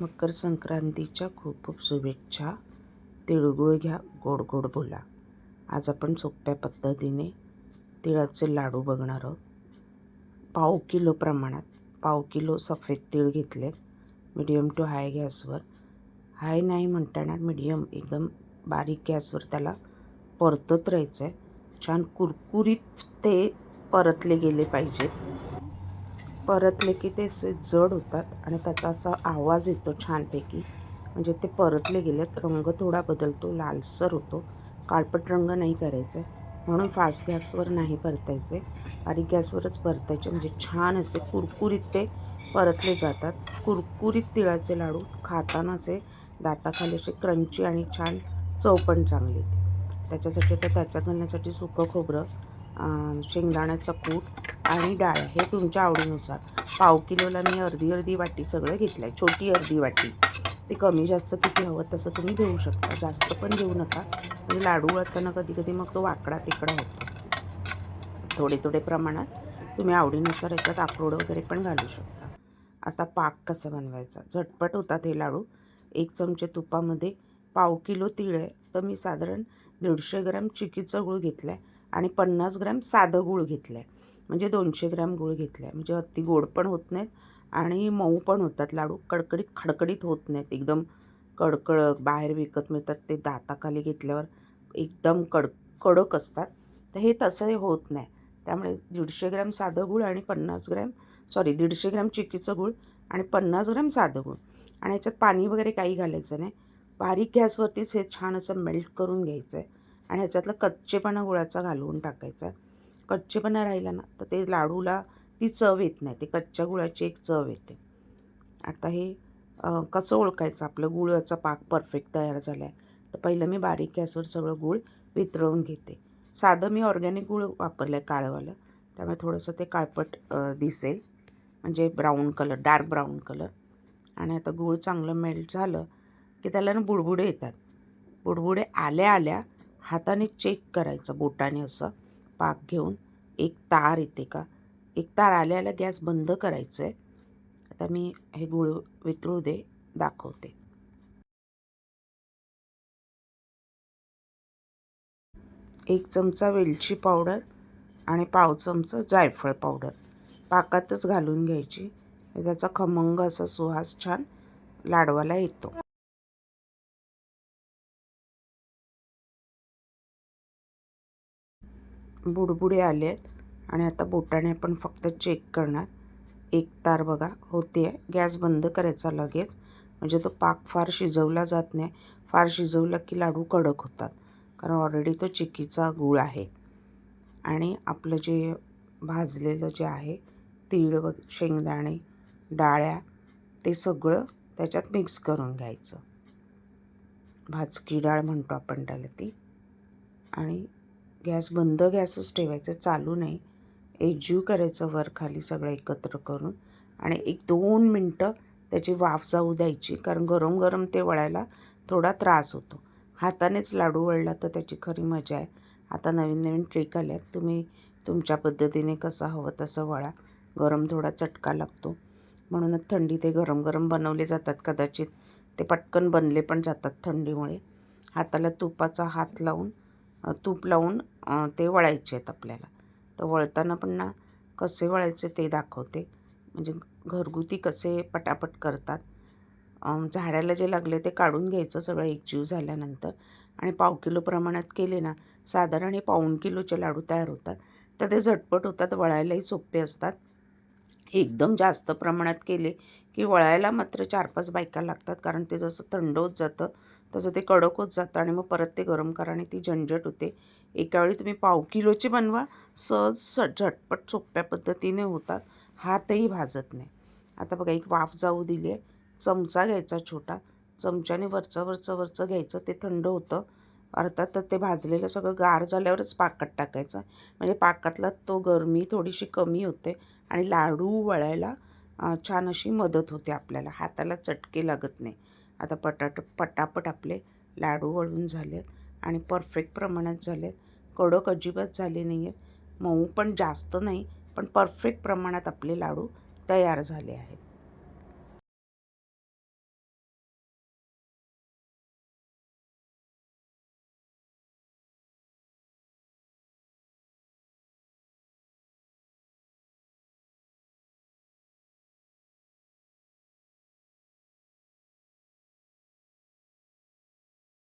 मकर संक्रांतीच्या खूप खूप शुभेच्छा. तिळगुळ घ्या, गोड गोड बोला. आज आपण सोप्या पद्धतीने तिळाचे लाडू बघणार आहोत. पाव किलो प्रमाणात 1/2 किलो सफेद तीळ घेतलेत. मीडियम टू हाय गॅसवर, हाय नाही म्हणता येणार, मीडियम एकदम बारीक गॅसवर त्याला परतत राहायचं आहे. छान कुरकुरीत ते परतले गेले पाहिजेत. परतले की ते असे जड होतात आणि त्याचा असा आवाज येतो छानपैकी. म्हणजे ते परतले गेलेत. रंग थोडा बदलतो, लालसर होतो. काळपट रंग नाही करायचा आहे, म्हणून फास्ट गॅसवर नाही परतायचे, बारीक गॅसवरच परतायचे. म्हणजे छान असे कुरकुरीत ते परतले जातात. कुरकुरीत तिळाचे लाडू खाताना असे दाताखाली असे क्रंची आणि छान चव पण चांगली येते. त्याच्यासाठी आता त्याच्यात घालण्यासाठी सुकं खोबरं, शेंगदाण्याचा कूट आणि डाळ हे तुमच्या आवडीनुसार. 1/2 किलोला मी अर्धी वाटी सगळं घेतलं आहे, छोटी अर्धी वाटी. ते कमी जास्त किती हवं तसं तुम्ही घेऊ शकता, जास्त पण घेऊ नका, म्हणजे लाडू वळताना कधी कधी मग तो वाकडा तिकडा होतो. थोडे थोडे प्रमाणात तुम्ही आवडीनुसार याच्यात अक्रोड वगैरे पण घालू शकता. आता पाक कसा बनवायचा, झटपट होतात हे लाडू. 1 चमचे तुपामध्ये 1/2 किलो तीळ आहे, तर मी साधारण 150 ग्रॅम चिकीचा गूळ घेतला आहे आणि 50 ग्रॅम साधं गूळ घेतलं आहे. म्हणजे 200 ग्रॅम गूळ घेतला आहे. म्हणजे अति गोड पण होत नाहीत आणि मऊ पण होतात लाडू, कडकडीत खडकडीत होत नाहीत. एकदम कडकडक बाहेर विकत मिळतात ते दाताखाली घेतल्यावर एकदम कडक असतात, तर हे तसं होत नाही. त्यामुळे 150 ग्रॅम साधं गूळ आणि 150 ग्रॅम चिकीचं गूळ आणि 50 ग्रॅम साधं गूळ. आणि याच्यात पाणी वगैरे काही घालायचं नाही. बारीक गॅसवरतीच हे छान असं मेल्ट करून घ्यायचं आहे आणि ह्याच्यातला कच्चेपणा गुळाचा घालवून टाकायचा आहे. कच्चेपणा राहिला ना तर ते लाडूला ती चव येत नाही, ते कच्च्या गुळाची एक चव येते. आता हे कसं ओळखायचं आपलं गुळाचा पाक परफेक्ट तयार झाला आहे, तर पहिलं मी बारीक गॅसवर सगळं गूळ वितळवून घेते. साधं मी ऑर्गॅनिक गूळ वापरलं आहे, काळंवालं, त्यामुळे थोडंसं ते काळपट दिसेल, म्हणजे brown colour, dark brown colour. आणि आता गूळ चांगलं मेल्ट झालं की त्याला ना बुडबुडे येतात. बुडबुडे आल्या आल्या हाताने चेक करायचं बोटाने, असं पाक घेऊन एक तार येते का, एक तार आल्या आल्या गॅस बंद करायचं आहे. आता मी हे गूळ वितळू दे, दाखवते. 1 चमचा वेलची पावडर आणि 1/2 चमचा जायफळ पावडर पाकातच घालून घ्यायची. त्याचा खमंग असा सुवास छान लाडवाला येतो. बुडबुडे आले आहेत आणि आता बोटाने आपण फक्त चेक करणार. एक तार बघा होते आहे, गॅस बंद करायचा लगेच, म्हणजे तो पाक फार शिजवला जात नाही. फार शिजवला की लाडू कडक होतात, कारण ऑलरेडी तो चिकीचा गूळ आहे. आणि आपलं जे भाजलेलं जे आहे तीळ व शेंगदाणे, डाळ्या, ते सगळं त्याच्यात मिक्स करून घ्यायचं. भाजकी डाळ म्हणतो आपण त्याला ती. आणि गॅसच ठेवायचं, चालू नाही. एकजीव करायचं वर खाली सगळं एकत्र करून आणि 1-2 मिनटं त्याची वाफ जाऊ द्यायची, कारण गरम गरम ते वळायला थोडा त्रास होतो. हातानेच लाडू वळला तर त्याची खरी मजा आहे. आता नवीन नवीन ट्रिक आल्यात, तुम्ही तुमच्या पद्धतीने कसं हवं तसं वळा. गरम थोडा चटका लागतो, म्हणूनच थंडी ते गरम गरम बनवले जातात. कदाचित ते पटकन बनले पण जातात थंडीमुळे. हाताला तूप लावून ते वळायचे आहेत आपल्याला. तर वळताना पण ना कसे वळायचे ते दाखवते, म्हणजे घरगुती कसे पटापट करतात. झाडाला जे लागले ते काढून घ्यायचं सगळं एकजीव झाल्यानंतर. आणि 1/2 किलो प्रमाणात केले ना, साधारण हे 1/4 किलोचे लाडू तयार होतात. तर ते झटपट होतात, वळायलाही सोपे असतात. एकदम जास्त प्रमाणात केले की वळायला मात्र 4-5 बायका लागतात, कारण ते जसं थंड होत जातं तसं ते कडक होत जातं आणि मग परत ते गरम करा आणि ती झंझट होते. एकावेळी तुम्ही 1/2 किलोची बनवा, झटपट सोप्या पद्धतीने होतात, हातही भाजत नाही. आता बघा एक वाफ जाऊ दिली आहे. चमचा घ्यायचा छोटा, चमच्याने वरचं घ्यायचं, ते थंड होतं. अर्थात ते भाजलेलं सगळं गार झाल्यावरच पाकात टाकायचं, म्हणजे पाकातला तो गरमी थोडीशी कमी होते आणि लाडू वळायला छान अशी मदत होते आपल्याला, हाताला चटके लागत नाही. आता पटापट आपले लाडू वळून झालेत आणि परफेक्ट प्रमाणात झालेत. कडक अजिबात झाले नाही आहेत, मऊ पण जास्त नाही, पण परफेक्ट प्रमाणात आपले लाडू तयार झाले आहेत.